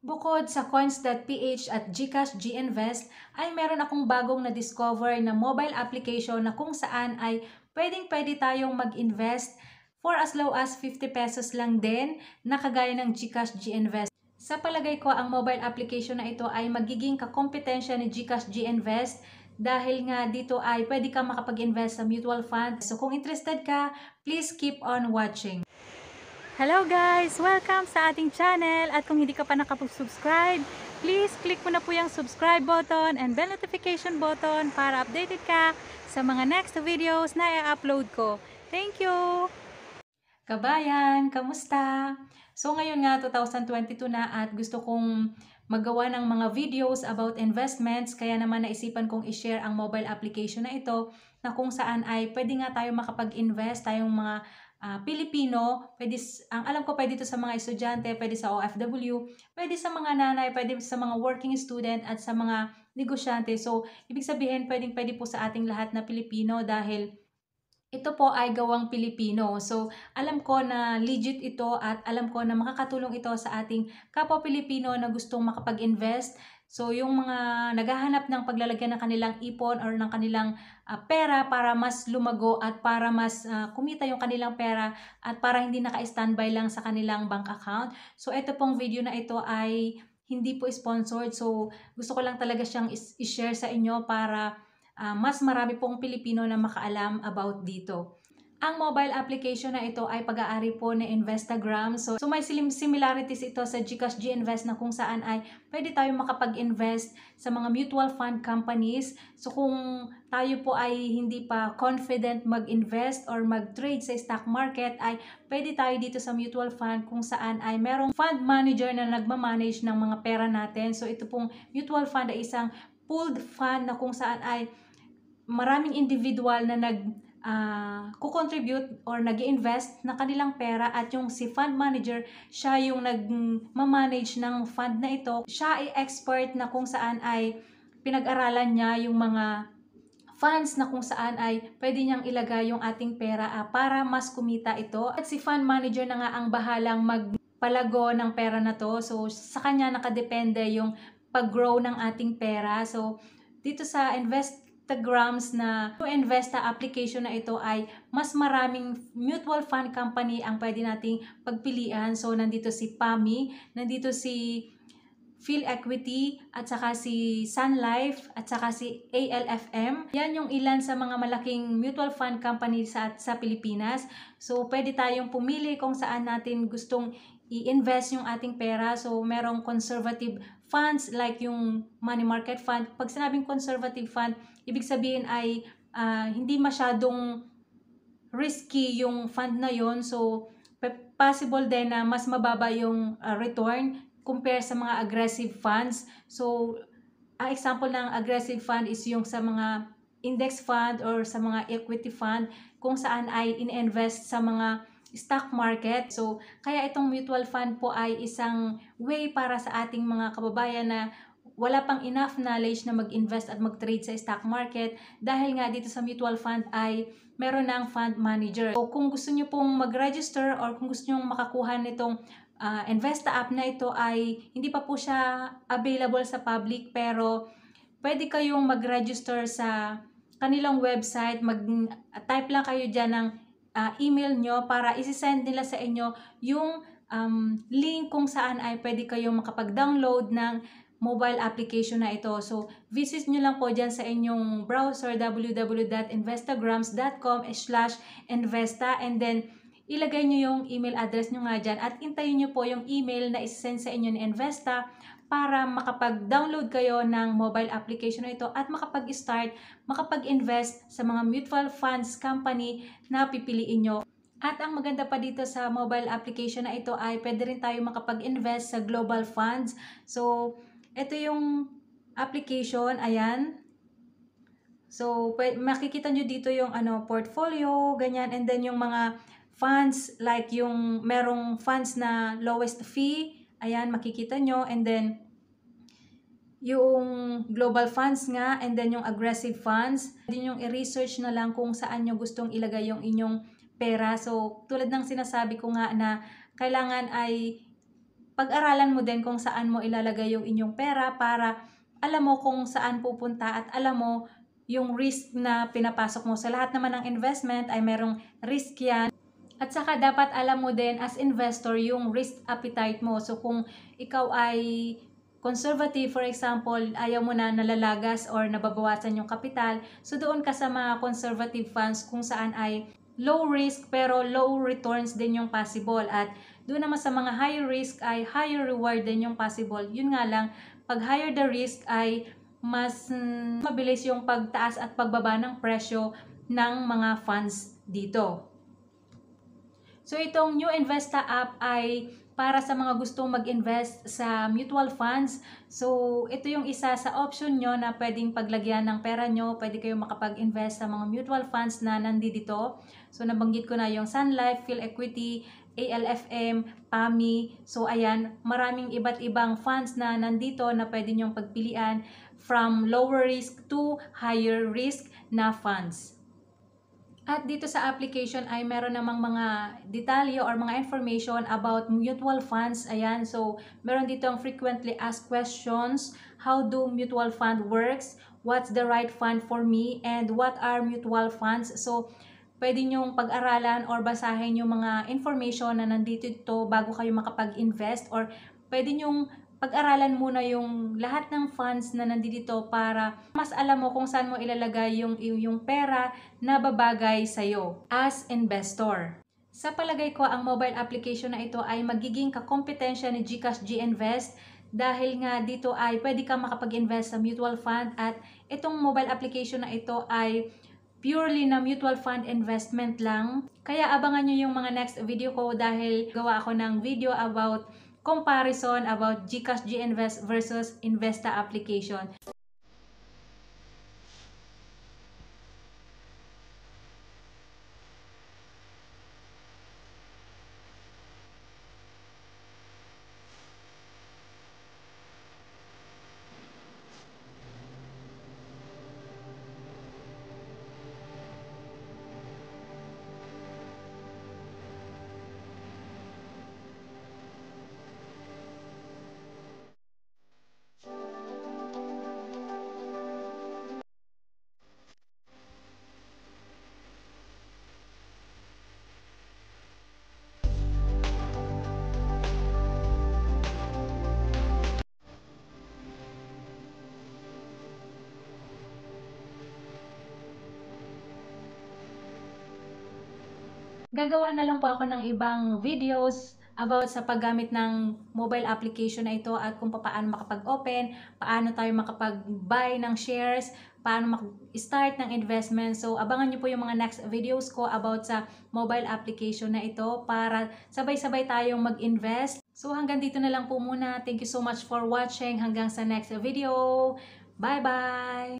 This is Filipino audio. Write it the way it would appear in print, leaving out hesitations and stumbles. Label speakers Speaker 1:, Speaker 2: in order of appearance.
Speaker 1: Bukod sa coins.ph at GCash GInvest, ay meron akong bagong na-discover na mobile application na kung saan ay pwede tayong mag-invest for as low as 50 pesos lang din na kagaya ng GCash GInvest. Sa palagay ko, ang mobile application na ito ay magiging kakompetensya ni GCash GInvest dahil nga dito ay pwede kang makapag-invest sa mutual fund. So kung interested ka, please keep on watching. Hello guys! Welcome sa ating channel at kung hindi ka pa nakapag-subscribe, please click mo na po yung subscribe button and bell notification button para updated ka sa mga next videos na i-upload ko. Thank you! Kabayan, kamusta? So ngayon nga 2022 na at gusto kong magawa ng mga videos about investments, kaya naman naisipan kong i-share ang mobile application na ito na kung saan ay pwede nga tayo makapag-invest, tayong mga Pilipino, ang alam ko pwede ito sa mga estudyante, pwede sa OFW, pwede sa mga nanay, pwede sa mga working student at sa mga negosyante. So, ibig sabihin pwede po sa ating lahat na Pilipino dahil ito po ay gawang Pilipino. So, alam ko na legit ito at alam ko na makakatulong ito sa ating kapwa Pilipino na gustong makapag-invest. So, yung mga naghahanap ng paglalagyan ng kanilang ipon or ng kanilang pera para mas lumago at para mas kumita yung kanilang pera at para hindi naka-standby lang sa kanilang bank account. So, ito pong video na ito ay hindi po sponsored. So, gusto ko lang talaga siyang i-share sa inyo para mas marami pong Pilipino na makaalam about dito. Ang mobile application na ito ay pag-aari po ni Investagram. So may similarities ito sa GCash GInvest na kung saan ay pwede tayo makapag-invest sa mga mutual fund companies. So kung tayo po ay hindi pa confident mag-invest or mag-trade sa stock market, ay pwede tayo dito sa mutual fund kung saan ay merong fund manager na nagmamanage ng mga pera natin. So ito pong mutual fund ay isang pooled fund na kung saan ay maraming individual na kukontribute or nag-invest na kanilang pera at yung si fund manager, siya yung nag-manage ng fund na ito. Siya ay expert na kung saan ay pinag-aralan niya yung mga funds na kung saan ay pwede niyang ilagay yung ating pera para mas kumita ito. At si fund manager na nga ang bahalang magpalago ng pera na to. So sa kanya nakadepende yung pag-grow ng ating pera. So dito sa Instagrams na Investa application na ito ay mas maraming mutual fund company ang pwede nating pagpilian. So nandito si PAMI, nandito si PhilEquity, at saka si Sun Life, at saka si ALFM. Yan yung ilan sa mga malaking mutual fund company sa Pilipinas. So pwede tayong pumili kung saan natin gustong i-invest yung ating pera. So merong conservative funds like yung money market fund. Pag sinabing conservative fund, ibig sabihin ay hindi masyadong risky yung fund na yon. So possible din na mas mababa yung return compare sa mga aggressive funds. So example ng aggressive fund is yung sa mga index fund or sa mga equity fund kung saan ay in-invest sa mga stock market. So kaya itong mutual fund po ay isang way para sa ating mga kababayan na wala pang enough knowledge na mag-invest at mag-trade sa stock market dahil nga dito sa mutual fund ay meron na ang fund manager. So kung gusto nyo pong mag-register or kung gusto nyo makakuha nitong Investa app na ito ay hindi pa po siya available sa public, pero pwede kayong mag-register sa kanilang website. Mag-type lang kayo dyan ng email nyo para isi-send nila sa inyo yung link kung saan ay pwede kayong makapag-download ng mobile application na ito. So, visit nyo lang po dyan sa inyong browser www.investagrams.com/investa and then ilagay nyo yung email address nyo nga dyan at intayin nyo po yung email na isasend sa inyo ni Investa para makapag-download kayo ng mobile application na ito at makapag-start, makapag-invest sa mga mutual funds company na pipiliin nyo. At ang maganda pa dito sa mobile application na ito ay pwede rin tayo makapag-invest sa global funds. So, ito yung application, ayan. So, makikita nyo dito yung portfolio, ganyan, and then yung mga funds, like yung merong funds na lowest fee, ayan, makikita nyo, and then yung global funds nga, and then yung aggressive funds. Din yung i-research na lang kung saan nyo gustong ilagay yung inyong pera. So tulad ng sinasabi ko nga na kailangan ay pag-aralan mo din kung saan mo ilalagay yung inyong pera para alam mo kung saan pupunta at alam mo yung risk na pinapasok mo. Sa lahat naman ng investment ay merong risk yan. At saka dapat alam mo din as investor yung risk appetite mo. So kung ikaw ay conservative, for example, ayaw mo na nalalagas or nababawasan yung kapital, so doon ka sa mga conservative funds kung saan ay low risk pero low returns din yung possible. At doon naman sa mga high risk ay higher reward din yung possible. Yun nga lang, pag higher the risk ay mas mabilis yung pagtaas at pagbaba ng presyo ng mga funds dito. So itong New Investa app ay para sa mga gustong mag-invest sa mutual funds. So ito yung isa sa option nyo na pwedeng paglagyan ng pera nyo. Pwede kayong makapag-invest sa mga mutual funds na nandito. So nabanggit ko na yung Sun Life, PhilEquity, ALFM, PAMI. So ayan, maraming iba't ibang funds na nandito na pwede nyong pagpilian from lower risk to higher risk na funds. At dito sa application ay meron namang mga detalye or mga information about mutual funds. Ayan, so meron dito ang frequently asked questions. How do mutual fund works? What's the right fund for me? And what are mutual funds? So, pwede nyong pag-aralan or basahin yung mga information na nandito ito bago kayo makapag-invest, or pwede nyong pag-aralan muna yung lahat ng funds na nandito para mas alam mo kung saan mo ilalagay yung pera na babagay sa'yo as investor. Sa palagay ko, ang mobile application na ito ay magiging kakompetensya ni GCash GInvest dahil nga dito ay pwede ka makapag-invest sa mutual fund, at itong mobile application na ito ay purely na mutual fund investment lang. Kaya abangan nyo yung mga next video ko dahil gawa ako ng video about comparison about GCash GInvest versus Investa application. Gagawa na lang po ako ng ibang videos about sa paggamit ng mobile application na ito at kung paano makapag-open, paano tayo makapag-buy ng shares, paano mag-start ng investment. So, abangan nyo po yung mga next videos ko about sa mobile application na ito para sabay-sabay tayong mag-invest. So, hanggang dito na lang po muna. Thank you so much for watching. Hanggang sa next video. Bye-bye!